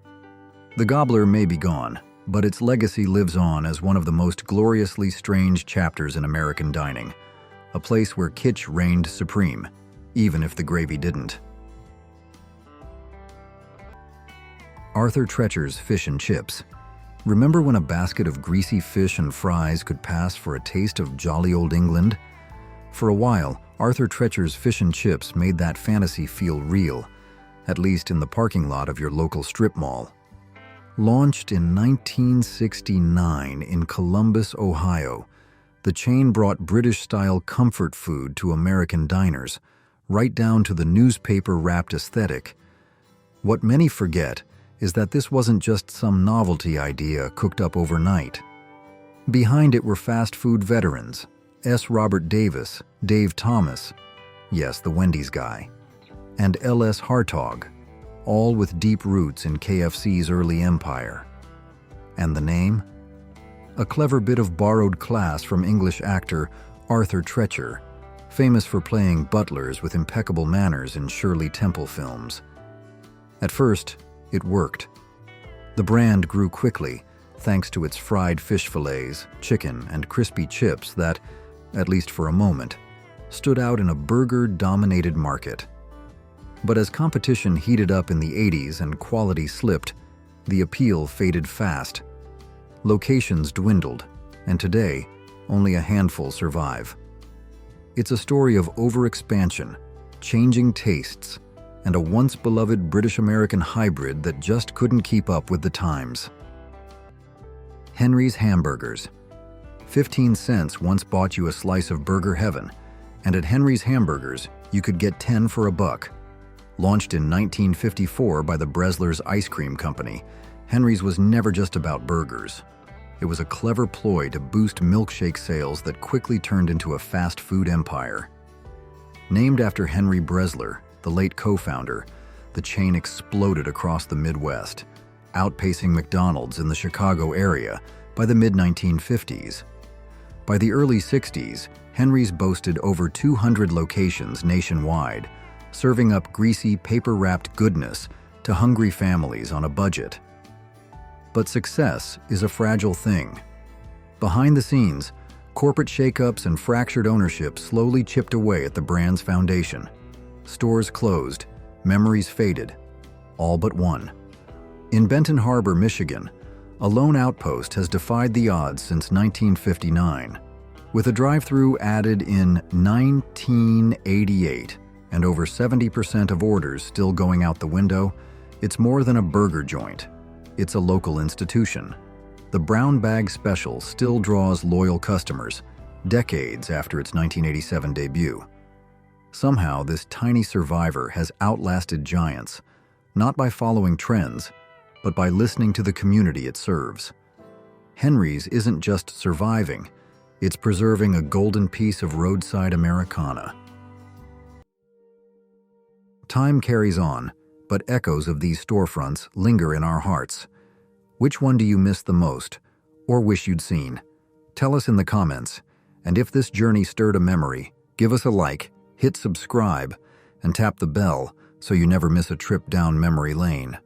The Gobbler may be gone, but its legacy lives on as one of the most gloriously strange chapters in American dining, a place where kitsch reigned supreme, even if the gravy didn't. Arthur Treacher's Fish and Chips. Remember when a basket of greasy fish and fries could pass for a taste of jolly old England? For a while, Arthur Treacher's Fish and Chips made that fantasy feel real, at least in the parking lot of your local strip mall. Launched in 1969 in Columbus, Ohio, the chain brought British-style comfort food to American diners, right down to the newspaper-wrapped aesthetic. What many forget is that this wasn't just some novelty idea cooked up overnight. Behind it were fast food veterans, S. Robert Davis, Dave Thomas, yes, the Wendy's guy, and L.S. Hartog, all with deep roots in KFC's early empire. And the name? A clever bit of borrowed class from English actor Arthur Treacher, famous for playing butlers with impeccable manners in Shirley Temple films. At first, it worked. The brand grew quickly, thanks to its fried fish fillets, chicken, and crispy chips that, at least for a moment, stood out in a burger-dominated market. But as competition heated up in the 80s and quality slipped, the appeal faded fast. Locations dwindled, and today, only a handful survive. It's a story of overexpansion, changing tastes, and a once-beloved British-American hybrid that just couldn't keep up with the times. Henry's Hamburgers. 15 cents once bought you a slice of burger heaven, and at Henry's Hamburgers, you could get 10 for $1. Launched in 1954 by the Bresler's Ice Cream Company, Henry's was never just about burgers. It was a clever ploy to boost milkshake sales that quickly turned into a fast food empire. Named after Henry Bresler, the late co-founder, the chain exploded across the Midwest, outpacing McDonald's in the Chicago area by the mid-1950s. By the early 60s, Henry's boasted over 200 locations nationwide, serving up greasy, paper-wrapped goodness to hungry families on a budget. But success is a fragile thing. Behind the scenes, corporate shakeups and fractured ownership slowly chipped away at the brand's foundation. Stores closed, memories faded, all but one. In Benton Harbor, Michigan, a lone outpost has defied the odds since 1959. With a drive-through added in 1988 and over 70% of orders still going out the window, it's more than a burger joint. It's a local institution. The Brown Bag Special still draws loyal customers, decades after its 1987 debut. Somehow, this tiny survivor has outlasted giants, not by following trends, but by listening to the community it serves. Henry's isn't just surviving, it's preserving a golden piece of roadside Americana. Time carries on, but echoes of these storefronts linger in our hearts. Which one do you miss the most, or wish you'd seen? Tell us in the comments, and if this journey stirred a memory, give us a like, hit subscribe, and tap the bell so you never miss a trip down memory lane.